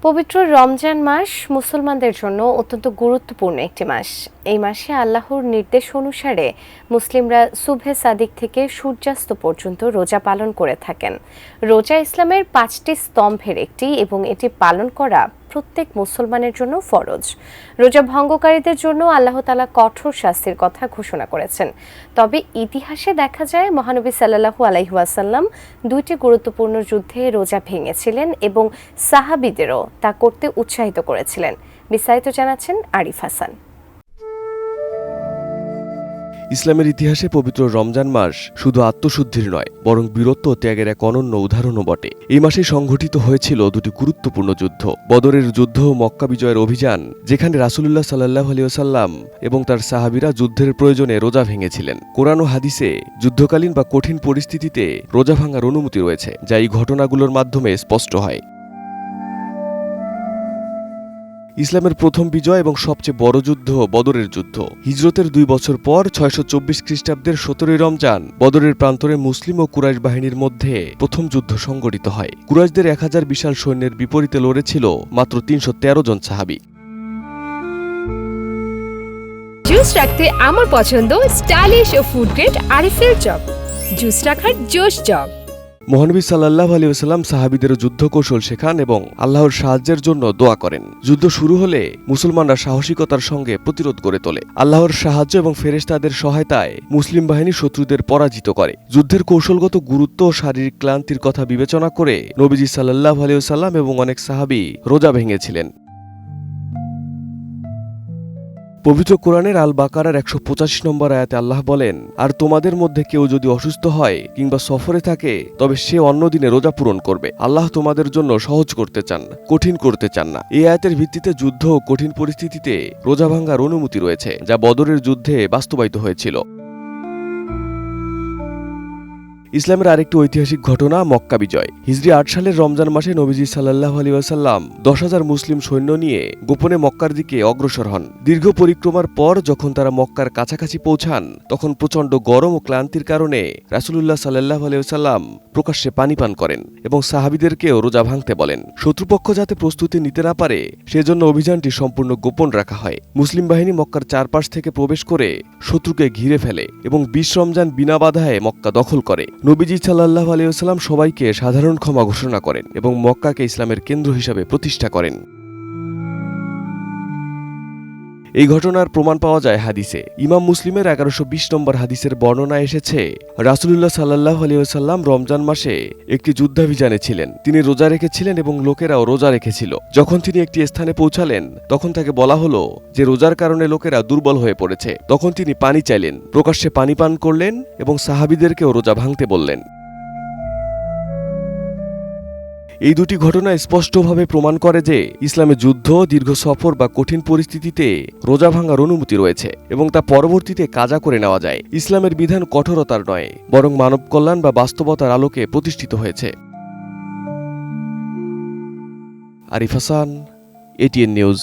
পবিত্র রমজান মাস মুসলমানদের জন্য অত্যন্ত গুরুত্বপূর্ণ একটি মাস। এই মাসে আল্লাহর নির্দেশ অনুসারে মুসলিমরা সুবহে সাদিক থেকে সূর্যাস্ত পর্যন্ত রোজা পালন করে থাকেন। রোজা ইসলামের 5টি স্তম্ভের একটি এবং এটি পালন করা প্রত্যেক মুসলমানের জন্য ফরজ। রোজা ভঙ্গকারীদের জন্য আল্লাহ তাআলা কঠোর শাস্তির কথা ঘোষণা করেছেন। তবে ইতিহাসে দেখা যায় মহানবী সাল্লাল্লাহু আলাইহি ওয়াসাল্লাম 2টি গুরুত্বপূর্ণ যুদ্ধে রোজা ভেঙেছিলেন এবং সাহাবীদেরও তা করতে উৎসাহিত করেছিলেন। বিস্তারিত জানাচ্ছেন আরিফ হাসান। ইসলামের ইতিহাসে পবিত্র রমজান মাস শুধু আত্মশুদ্ধির নয়, বরং বীরত্ব ও ত্যাগের এক অনন্য উদাহরণও বটে। এই মাসে সংঘটিত হয়েছিল দুটি গুরুত্বপূর্ণ যুদ্ধ, বদরের যুদ্ধ ও মক্কা বিজয়ের অভিযান, যেখানে রাসূলুল্লাহ সাল্লাল্লাহু আলাইহি ওয়াসাল্লাম এবং তার সাহাবীরা যুদ্ধের প্রয়োজনে রোজা ভেঙেছিলেন। কোরআন ও হাদিসে যুদ্ধকালীন বা কঠিন পরিস্থিতিতে রোজা ভাঙার অনুমতি রয়েছে, যা এই ঘটনাগুলোর মাধ্যমে স্পষ্ট হয়। ইসলামের প্রথম বিজয় এবং সবচেয়ে বড় যুদ্ধ বদরের যুদ্ধ। হিজরতের 2 বছর পর 624 খ্রিস্টাব্দের 17 রমজান বদরের প্রান্তরে মুসলিম ও কুরাইশ বাহিনীর মধ্যে প্রথম যুদ্ধ সংঘটিত হয়। কুরাইশদের 1000 বিশাল সৈন্যের বিপরীতে লড়েছিল মাত্র 313 জন সাহাবী। জুস রাখতে আমার পছন্দ স্টাইলিশ ও ফুড গ্রেড আরিফেল চপ। জুস রাখার জোশ চপ। মহানবী সাল্লাল্লাহু আলাইহি ওয়াসাল্লাম সাহাবীদের যুদ্ধ কৌশল শেখান এবং আল্লাহর সাহায্যের জন্য দোয়া করেন। যুদ্ধ শুরু হলে মুসলমানরা সাহসিকতার সঙ্গে প্রতিরোধ গড়ে তোলে। আল্লাহর সাহায্য এবং ফেরেশতাদের সহায়তায় মুসলিম বাহিনী শত্রুদের পরাজিত করে। যুদ্ধের কৌশলগত গুরুত্ব ও শারীরিক ক্লান্তির কথা বিবেচনা করে নবীজি সাল্লাল্লাহু আলাইহি ওয়াসাল্লাম এবং অনেক সাহাবী রোজা ভেঙেছিলেন। পবিত্র কোরআনের আল বাকারার 185 নম্বর আয়াতে আল্লাহ বলেন, আর তোমাদের মধ্যে কেউ যদি অসুস্থ হয় কিংবা সফরে থাকে, তবে সে অন্য দিনে রোজা পূরণ করবে। আল্লাহ তোমাদের জন্য সহজ করতে চান, কঠিন করতে চান না। এই আয়াতের ভিত্তিতে যুদ্ধ ও কঠিন পরিস্থিতিতে রোজা ভাঙার অনুমতি রয়েছে, যা বদরের যুদ্ধে বাস্তবায়িত হয়েছিল। ইসলামের আরেকটি ঐতিহাসিক ঘটনা মক্কা বিজয়। হিজরি 8 সালের রমজান মাসে নবীজি সাল্লাল্লাহু আলাইহি ওয়াসাল্লাম 10,000 মুসলিম সৈন্য নিয়ে গোপনে মক্কার দিকে অগ্রসর হন। দীর্ঘ পরিক্রমার পর যখন তারা মক্কার কাছাকাছি পৌঁছান, তখন প্রচণ্ড গরম ও ক্লান্তির কারণে রাসূলুল্লাহ সাল্লাল্লাহু আলাইহি ওয়াসাল্লাম প্রকাশ্যে পানি পান করেন এবং সাহাবীদেরকেও রোজা ভাঙতে বলেন। শত্রুপক্ষ যাতে প্রস্তুতি নিতে না পারে, সেজন্য অভিযানটি সম্পূর্ণ গোপন রাখা হয়। মুসলিম বাহিনী মক্কার চারপাশ থেকে প্রবেশ করে শত্রুকে ঘিরে ফেলে এবং 20 রমজান বিনা বাধায় মক্কা দখল করে। নবীজি সাল্লাল্লাহু আলাইহি ওয়াসাল্লাম সবাইকে সাধারণ ক্ষমা ঘোষণা করেন এবং মক্কাকে ইসলামের কেন্দ্র হিসাবে প্রতিষ্ঠা করেন। এই ঘটনার প্রমাণ পাওয়া যায় হাদিসে। ইমাম মুসলিমের 1120 নম্বর হাদিসের বর্ণনা এসেছে, রাসূলুল্লাহ সাল্লাল্লাহু আলাইহি ওয়াসাল্লাম রমজান মাসে একটি যুদ্ধাভিযানে ছিলেন। তিনি রোজা রেখেছিলেন এবং লোকেরাও রোজা রেখেছিল। যখন তিনি একটি স্থানে পৌঁছালেন, তখন তাকে বলা হলো যে রোজার কারণে লোকেরা দুর্বল হয়ে পড়েছে। তখন তিনি পানি চাইলেন, প্রকাশ্যে পানি পান করলেন এবং সাহাবীদেরকেও রোজা ভাঙতে বললেন। এই দুটি ঘটনা স্পষ্টভাবে প্রমাণ করে যে ইসলামে যুদ্ধ, দীর্ঘ সফর বা কঠিন পরিস্থিতিতে রোজা ভাঙার অনুমতি রয়েছে এবং তা পরবর্তীতে কাজা করে নেওয়া যায়। ইসলামের বিধান কঠোরতার নয়, বরং মানব কল্যাণ বা বাস্তবতার আলোকে প্রতিষ্ঠিত হয়েছে। Arif Hasan, ATN news.